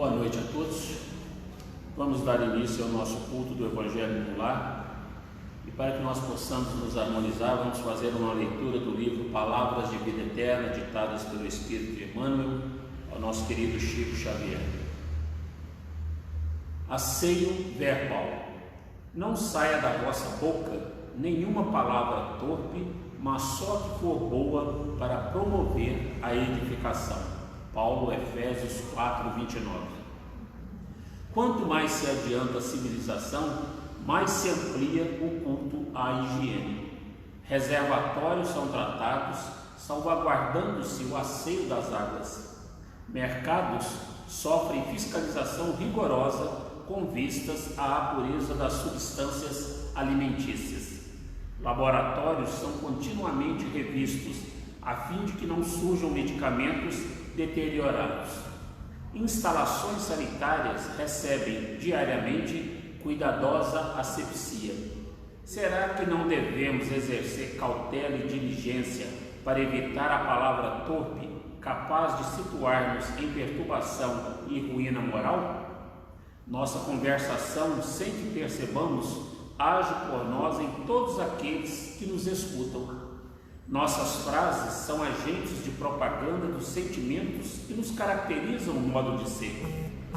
Boa noite a todos. Vamos dar início ao nosso culto do Evangelho no Lar e para que nós possamos nos harmonizar, vamos fazer uma leitura do livro Palavras de Vida Eterna, ditadas pelo Espírito de Emmanuel, ao nosso querido Chico Xavier. Asseio verbal. Não saia da vossa boca nenhuma palavra torpe, mas só que for boa para promover a edificação. Paulo, Efésios 4:29. Quanto mais se adianta a civilização, mais se amplia o culto à higiene. Reservatórios são tratados, salvaguardando-se o asseio das águas. Mercados sofrem fiscalização rigorosa com vistas à pureza das substâncias alimentícias. Laboratórios são continuamente revistos, a fim de que não surjam medicamentos deteriorados. Instalações sanitárias recebem diariamente cuidadosa asepsia. Será que não devemos exercer cautela e diligência para evitar a palavra torpe, capaz de situar-nos em perturbação e ruína moral? Nossa conversação, sem que percebamos, age por nós em todos aqueles que nos escutam. Nossas frases são agentes de propaganda dos sentimentos que nos caracterizam o modo de ser.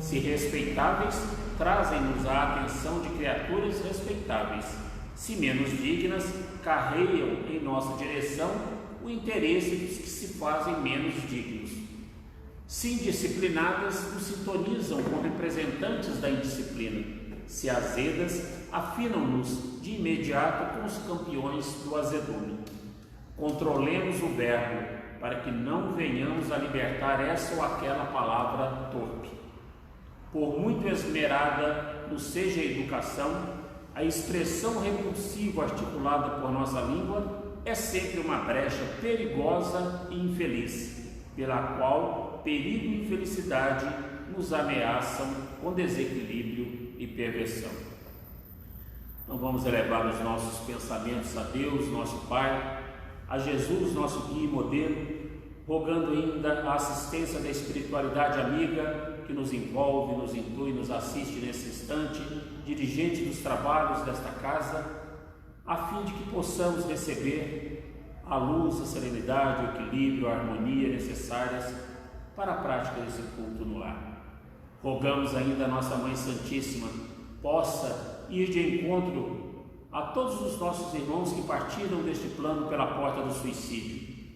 Se respeitáveis, trazem-nos a atenção de criaturas respeitáveis. Se menos dignas, carreiam em nossa direção o interesse dos que se fazem menos dignos. Se indisciplinadas, nos sintonizam com representantes da indisciplina. Se azedas, afinam-nos de imediato com os campeões do azedume. Controlemos o verbo, para que não venhamos a libertar essa ou aquela palavra torpe. Por muito esmerada nos seja a educação, a expressão repulsiva articulada por nossa língua é sempre uma brecha perigosa e infeliz, pela qual perigo e infelicidade nos ameaçam com desequilíbrio e perversão. Então vamos elevar os nossos pensamentos a Deus, nosso Pai, a Jesus, nosso guia e modelo, rogando ainda a assistência da espiritualidade amiga que nos envolve, nos intui, nos assiste nesse instante, dirigente dos trabalhos desta casa, a fim de que possamos receber a luz, a serenidade, o equilíbrio, a harmonia necessárias para a prática desse culto no lar. Rogamos ainda a nossa Mãe Santíssima possa ir de encontro a todos os nossos irmãos que partiram deste plano pela porta do suicídio,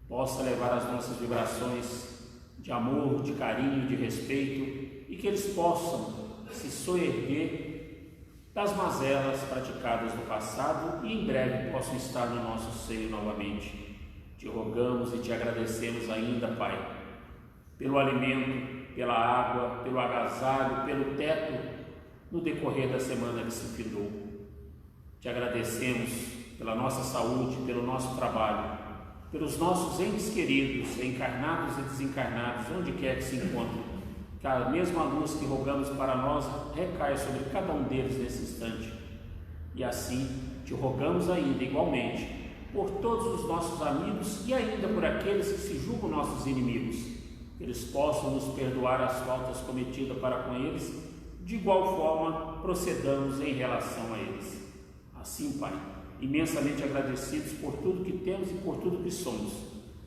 possa levar as nossas vibrações de amor, de carinho, de respeito, e que eles possam se soerguer das mazelas praticadas no passado e em breve possam estar no nosso seio novamente. Te rogamos e te agradecemos ainda, Pai, pelo alimento, pela água, pelo agasalho, pelo teto no decorrer da semana que se findou. Te agradecemos pela nossa saúde, pelo nosso trabalho, pelos nossos entes queridos, encarnados e desencarnados, onde quer que se encontrem. Que a mesma luz que rogamos para nós recaia sobre cada um deles nesse instante. E assim, te rogamos ainda igualmente por todos os nossos amigos e ainda por aqueles que se julgam nossos inimigos, que eles possam nos perdoar as faltas cometidas para com eles, de igual forma procedamos em relação a eles. Assim, Pai, imensamente agradecidos por tudo que temos e por tudo que somos,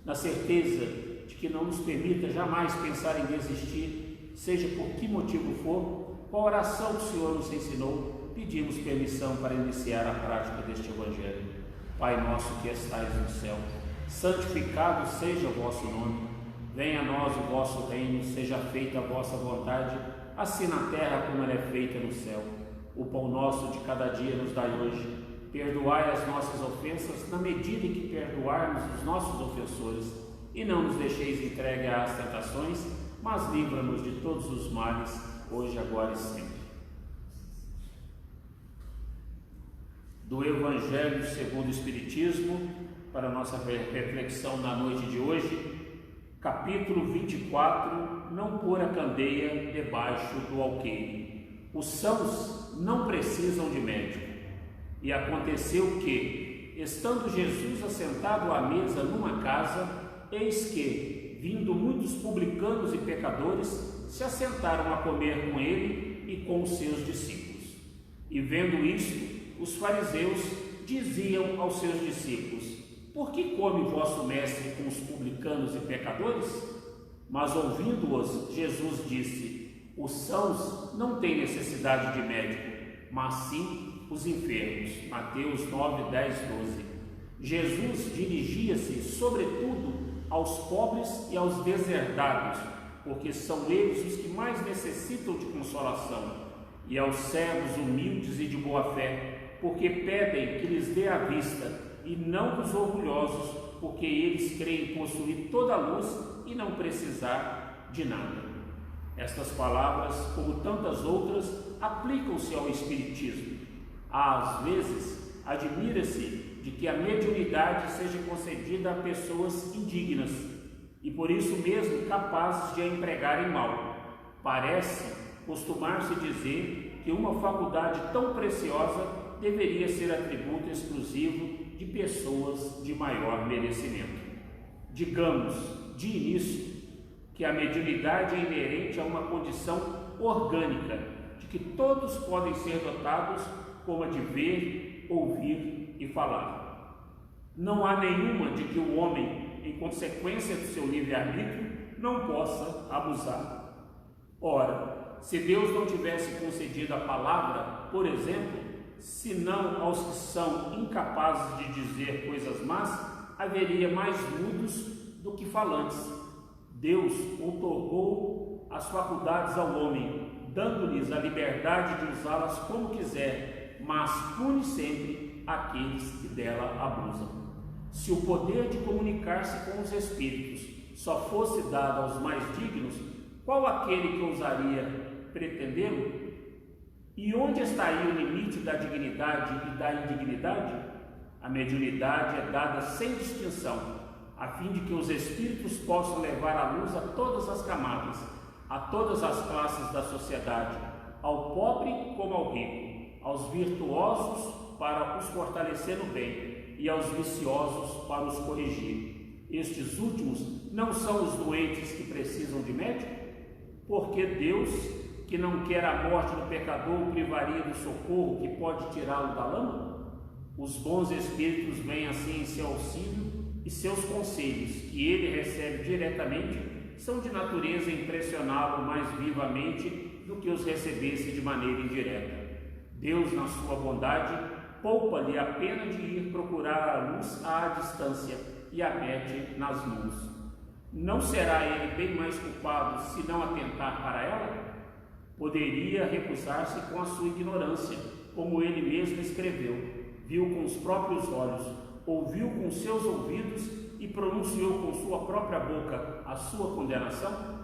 na certeza de que não nos permita jamais pensar em desistir, seja por que motivo for. Com a oração que o Senhor nos ensinou, pedimos permissão para iniciar a prática deste Evangelho. Pai nosso que estais no céu, santificado seja o vosso nome, venha a nós o vosso reino, seja feita a vossa vontade, assim na terra como ela é feita no céu. O pão nosso de cada dia nos dai hoje. Perdoai as nossas ofensas na medida em que perdoarmos os nossos ofensores. E não nos deixeis entregue às tentações, mas livra-nos de todos os males, hoje, agora e sempre. Do Evangelho segundo o Espiritismo, para a nossa reflexão na noite de hoje, capítulo 24, não pôr a candeia debaixo do alqueire. Os sãos não precisam de médico. E aconteceu que, estando Jesus assentado à mesa numa casa, eis que, vindo muitos publicanos e pecadores, se assentaram a comer com ele e com os seus discípulos. E vendo isto, os fariseus diziam aos seus discípulos: por que come vosso mestre com os publicanos e pecadores? Mas ouvindo-os, Jesus disse: os sãos não têm necessidade de médico, mas sim os enfermos. Mateus 9, 10, 12. Jesus dirigia-se sobretudo aos pobres e aos deserdados, porque são eles os que mais necessitam de consolação, e aos cegos, humildes e de boa fé, porque pedem que lhes dê a vista, e não dos orgulhosos, porque eles creem possuir toda a luz e não precisar de nada. Estas palavras, como tantas outras, aplicam-se ao Espiritismo. Às vezes, admira-se de que a mediunidade seja concedida a pessoas indignas e por isso mesmo capazes de a empregarem mal. Parece costumar-se dizer que uma faculdade tão preciosa deveria ser atributo exclusivo de pessoas de maior merecimento. Digamos, de início, que a mediunidade é inerente a uma condição orgânica, de que todos podem ser dotados como a de ver, ouvir e falar. Não há nenhuma de que o homem, em consequência do seu livre-arbítrio, não possa abusar. Ora, se Deus não tivesse concedido a palavra, por exemplo, senão aos que são incapazes de dizer coisas más, haveria mais mudos do que falantes. Deus outorgou as faculdades ao homem, dando-lhes a liberdade de usá-las como quiser, mas pune sempre aqueles que dela abusam. Se o poder de comunicar-se com os espíritos só fosse dado aos mais dignos, qual aquele que ousaria pretendê-lo? E onde estaria o limite da dignidade e da indignidade? A mediunidade é dada sem distinção, a fim de que os espíritos possam levar a luz a todas as camadas, a todas as classes da sociedade, ao pobre como ao rico, aos virtuosos para os fortalecer no bem e aos viciosos para os corrigir. Estes últimos não são os doentes que precisam de médico? Porque Deus, que não quer a morte do pecador, o privaria do socorro que pode tirá-lo da lama? Os bons espíritos vêm assim em seu auxílio, e seus conselhos, que ele recebe diretamente, são de natureza a impressioná-lo mais vivamente do que os recebesse de maneira indireta. Deus, na sua bondade, poupa-lhe a pena de ir procurar a luz à distância e a mete nas mãos. Não será ele bem mais culpado se não atentar para ela? Poderia recusar-se com a sua ignorância, como ele mesmo escreveu: viu com os próprios olhos, ouviu com seus ouvidos e pronunciou com sua própria boca a sua condenação?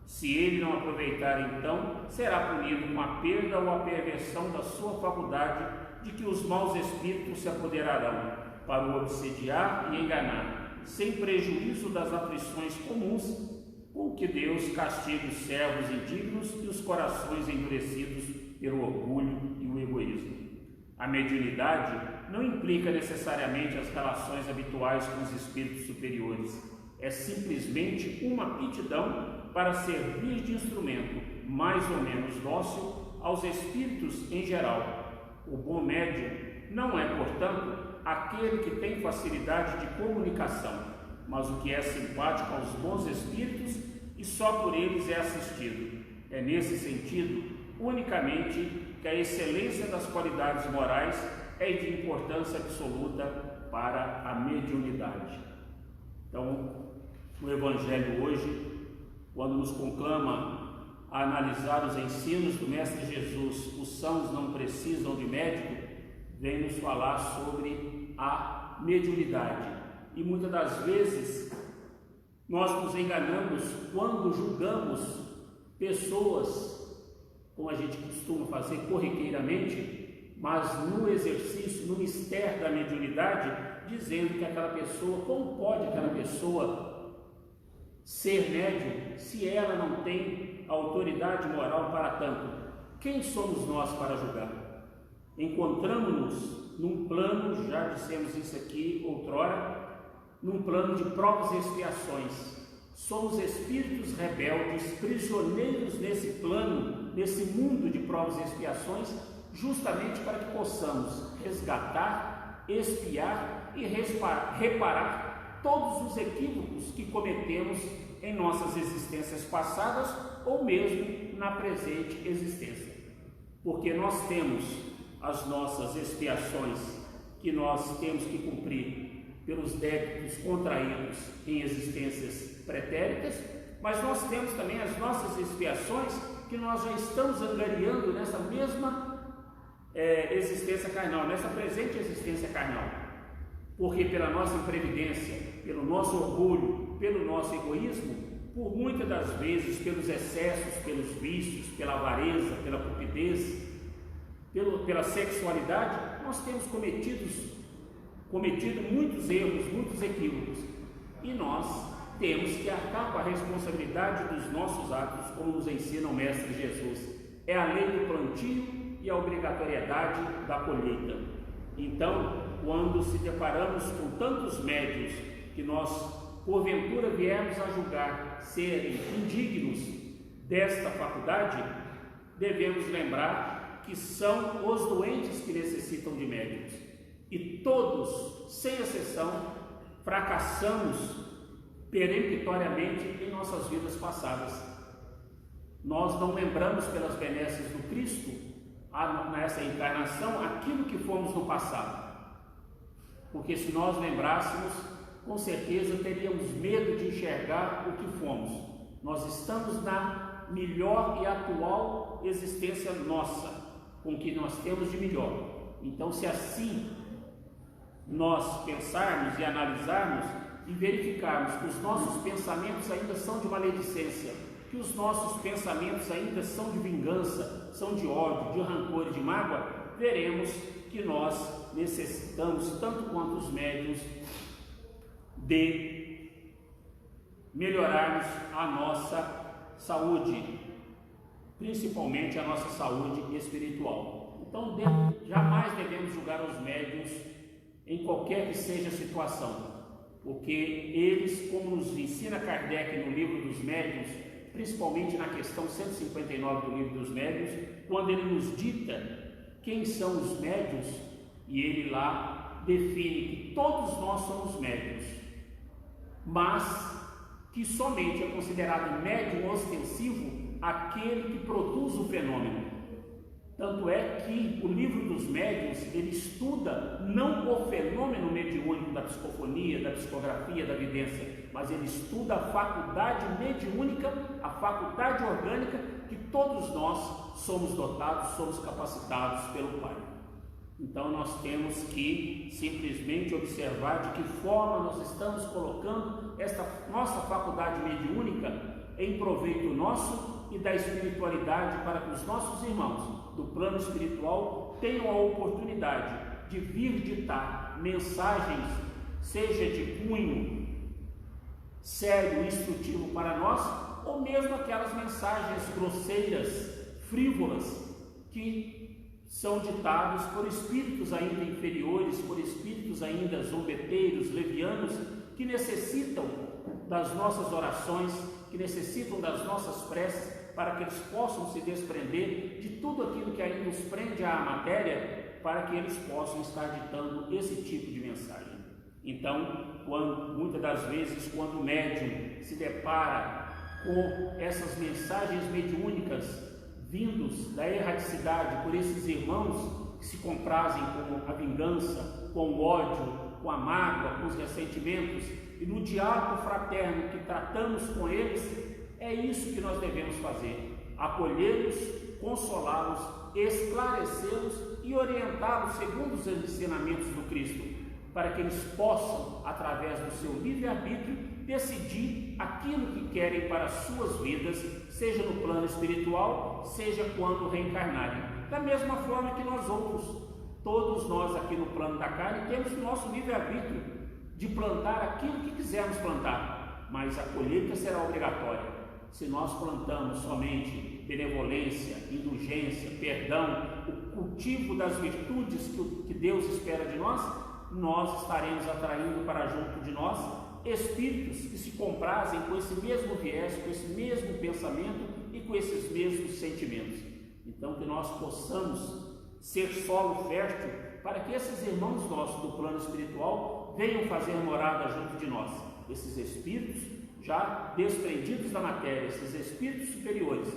Se ele não aproveitar, então, será punido com a perda ou a perversão da sua faculdade, de que os maus espíritos se apoderarão, para o obsediar e enganar, sem prejuízo das aflições comuns, com que Deus castiga os servos indignos e os corações endurecidos pelo orgulho e o egoísmo. A mediunidade não implica necessariamente as relações habituais com os espíritos superiores. É simplesmente uma aptidão para servir de instrumento, mais ou menos dócil, aos espíritos em geral. O bom médium não é, portanto, aquele que tem facilidade de comunicação, mas o que é simpático aos bons espíritos e só por eles é assistido. É nesse sentido, unicamente, que a excelência das qualidades morais é de importância absoluta para a mediunidade. Então, o Evangelho hoje, quando nos conclama a analisar os ensinos do Mestre Jesus, os sãos não precisam de médico, vem nos falar sobre a mediunidade. E muitas das vezes nós nos enganamos quando julgamos pessoas, como a gente costuma fazer corriqueiramente, mas no exercício, no mistério da mediunidade, dizendo que aquela pessoa, como pode aquela pessoa ser médium se ela não tem autoridade moral para tanto? Quem somos nós para julgar? Encontramos-nos num plano, já dissemos isso aqui outrora, num plano de provas e expiações. Somos espíritos rebeldes, prisioneiros nesse plano, nesse mundo de provas e expiações, justamente para que possamos resgatar, expiar e reparar todos os equívocos que cometemos em nossas existências passadas ou mesmo na presente existência. Porque nós temos as nossas expiações que nós temos que cumprir pelos débitos contraídos em existências pretéritas, mas nós temos também as nossas expiações que nós já estamos angariando nessa mesma existência carnal, nessa presente existência carnal. Porque pela nossa imprevidência, pelo nosso orgulho, pelo nosso egoísmo, por muitas das vezes pelos excessos, pelos vícios, pela avareza, pela cupidez, pela sexualidade, nós temos cometido muitos erros, muitos equívocos, e nós temos que arcar com a responsabilidade dos nossos atos, como nos ensina o Mestre Jesus. É a lei do plantio e a obrigatoriedade da colheita. Então, quando se deparamos com tantos médios que nós porventura viemos a julgar serem indignos desta faculdade, devemos lembrar que são os doentes que necessitam de médicos. E todos, sem exceção, fracassamos peremptoriamente em nossas vidas passadas. Nós não lembramos pelas benesses do Cristo, nessa encarnação, aquilo que fomos no passado. Porque se nós lembrássemos, com certeza teríamos medo de enxergar o que fomos. Nós estamos na melhor e atual existência nossa, com o que nós temos de melhor. Então, se assim nós pensarmos e analisarmos e verificarmos que os nossos pensamentos ainda são de maledicência, que os nossos pensamentos ainda são de vingança, são de ódio, de rancor e de mágoa, veremos que nós necessitamos, tanto quanto os médiuns, de melhorarmos a nossa saúde, principalmente a nossa saúde espiritual. Então, jamais devemos julgar os médiuns em qualquer que seja a situação, porque eles, como nos ensina Kardec no livro dos médiuns, principalmente na questão 159 do livro dos médiuns, quando ele nos dita quem são os médiuns, e ele lá define que todos nós somos médiuns, mas que somente é considerado médium ostensivo aquele que produz o fenômeno. Tanto é que o livro dos médiuns, ele estuda não o fenômeno mediúnico da psicofonia, da psicografia, da vidência, mas ele estuda a faculdade mediúnica, a faculdade orgânica que todos nós somos dotados, somos capacitados pelo Pai. Então nós temos que simplesmente observar de que forma nós estamos colocando esta nossa faculdade mediúnica em proveito nosso e da espiritualidade, para que os nossos irmãos do plano espiritual tenham a oportunidade de vir ditar mensagens, seja de cunho sério e instrutivo para nós, ou mesmo aquelas mensagens grosseiras, frívolas, que são ditados por espíritos ainda inferiores, por espíritos ainda zombeteiros, levianos, que necessitam das nossas orações, que necessitam das nossas preces, para que eles possam se desprender de tudo aquilo que ainda nos prende à matéria, para que eles possam estar ditando esse tipo de mensagem. Então, muitas das vezes, quando o médium se depara com essas mensagens mediúnicas vindos da erraticidade por esses irmãos que se comprazem com a vingança, com o ódio, com a mágoa, com os ressentimentos, e no diálogo fraterno que tratamos com eles, é isso que nós devemos fazer: acolhê-los, consolá-los, esclarecê-los e orientá-los segundo os ensinamentos do Cristo, para que eles possam, através do seu livre-arbítrio, decidir aquilo que querem para as suas vidas, seja no plano espiritual, seja quando reencarnarem. Da mesma forma que nós outros, todos nós aqui no plano da carne, temos o nosso livre-arbítrio de plantar aquilo que quisermos plantar, mas a colheita será obrigatória. Se nós plantamos somente benevolência, indulgência, perdão, o cultivo das virtudes que Deus espera de nós, nós estaremos atraindo para junto de nós espíritos que se comprazem com esse mesmo viés, com esse mesmo pensamento e com esses mesmos sentimentos. Então, que nós possamos ser solo fértil para que esses irmãos nossos do plano espiritual venham fazer morada junto de nós. Esses espíritos já desprendidos da matéria, esses espíritos superiores,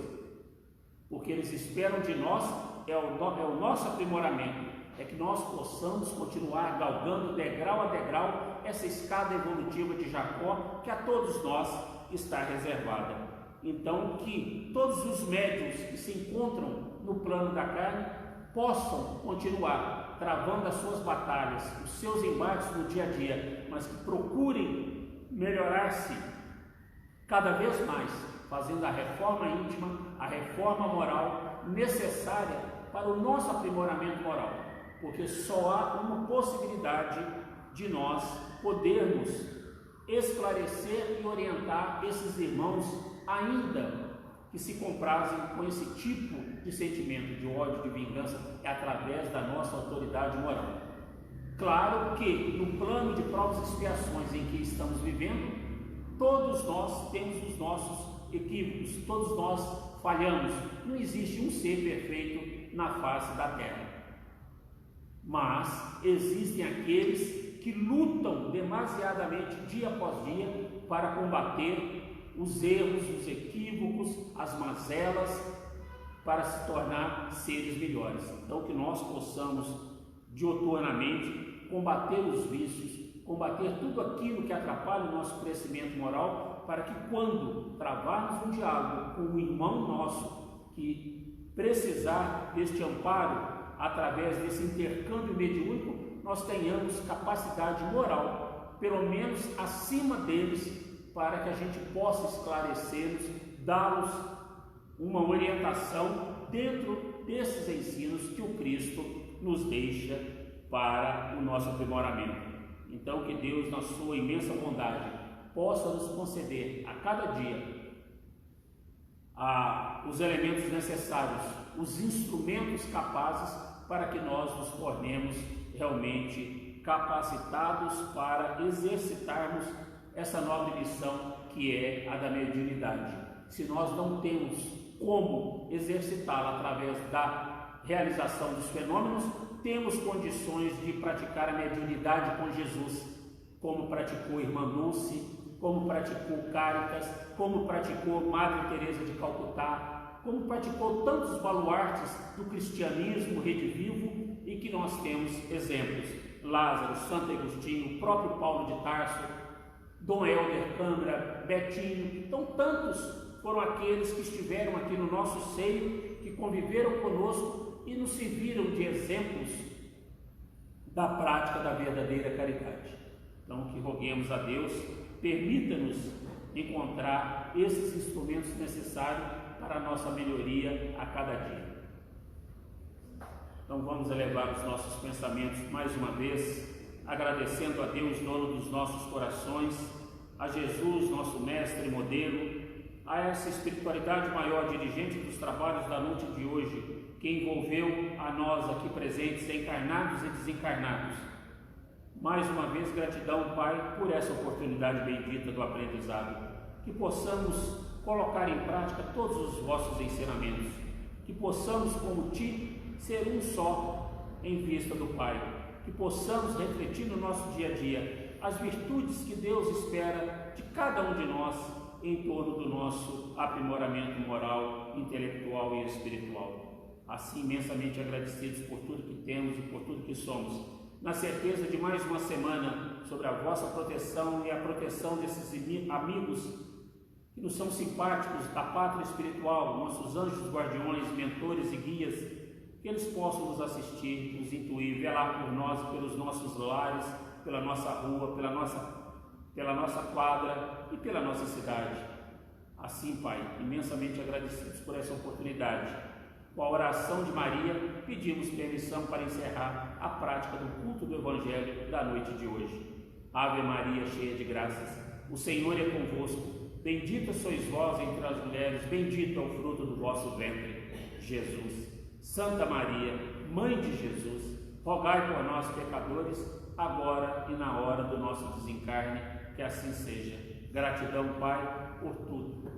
porque eles esperam de nós é o nosso aprimoramento, é que nós possamos continuar galgando degrau a degrau essa escada evolutiva de Jacó que a todos nós está reservada. Então, que todos os médiuns que se encontram no plano da carne possam continuar travando as suas batalhas, os seus embates no dia a dia, mas que procurem melhorar-se cada vez mais, fazendo a reforma íntima, a reforma moral necessária para o nosso aprimoramento moral, porque só há uma possibilidade de nós podermos esclarecer e orientar esses irmãos ainda que se comprazem com esse tipo de sentimento de ódio, de vingança, é através da nossa autoridade moral. Claro que no plano de provas e expiações em que estamos vivendo, todos nós temos os nossos equívocos, todos nós falhamos, não existe um ser perfeito na face da terra. Mas existem aqueles que lutam demasiadamente dia após dia para combater os erros, os equívocos, as mazelas, para se tornar seres melhores. Então, que nós possamos diuturnamente combater os vícios, combater tudo aquilo que atrapalha o nosso crescimento moral, para que quando travarmos um diálogo com um irmão nosso que precisar deste amparo, através desse intercâmbio mediúnico, nós tenhamos capacidade moral, pelo menos acima deles, para que a gente possa esclarecê-los, dá-los uma orientação dentro desses ensinos que o Cristo nos deixa para o nosso aprimoramento. Então, que Deus, na sua imensa bondade, possa nos conceder a cada dia os elementos necessários, os instrumentos capazes para que nós nos tornemos realmente capacitados para exercitarmos essa nobre missão que é a da mediunidade. Se nós não temos como exercitá-la através da realização dos fenômenos, temos condições de praticar a mediunidade com Jesus, como praticou Irmã Dulce, como praticou Cáritas, como praticou Madre Teresa de Calcutá, como praticou tantos baluartes do cristianismo redivivo e que nós temos exemplos: Lázaro, Santo Agostinho, o próprio Paulo de Tarso, Dom Helder Câmara, Betinho. Então, tantos foram aqueles que estiveram aqui no nosso seio, que conviveram conosco e nos serviram de exemplos da prática da verdadeira caridade. Então, que roguemos a Deus, permita-nos encontrar esses instrumentos necessários para a nossa melhoria a cada dia. Então, vamos elevar os nossos pensamentos mais uma vez, agradecendo a Deus, dono dos nossos corações, a Jesus, nosso mestre e modelo, a essa espiritualidade maior, dirigente dos trabalhos da noite de hoje, que envolveu a nós aqui presentes, encarnados e desencarnados. Mais uma vez, gratidão, Pai, por essa oportunidade bendita do aprendizado, que possamos colocar em prática todos os vossos ensinamentos, que possamos, como Ti, ser um só em vista do Pai, que possamos refletir no nosso dia a dia as virtudes que Deus espera de cada um de nós em torno do nosso aprimoramento moral, intelectual e espiritual. Assim, imensamente agradecidos por tudo que temos e por tudo que somos, na certeza de mais uma semana sobre a vossa proteção e a proteção desses amigos que nos são simpáticos da pátria espiritual, nossos anjos guardiões, mentores e guias, que eles possam nos assistir, nos intuir, velar por nós, pelos nossos lares, pela nossa rua, pela nossa quadra e pela nossa cidade. Assim, Pai, imensamente agradecidos por essa oportunidade, com a oração de Maria, pedimos permissão para encerrar a prática do culto do Evangelho da noite de hoje. Ave Maria, cheia de graças, o Senhor é convosco. Bendita sois vós entre as mulheres, bendito é o fruto do vosso ventre, Jesus. Santa Maria, Mãe de Jesus, rogai por nós, pecadores, agora e na hora do nosso desencarne. que assim seja. Gratidão, Pai, por tudo.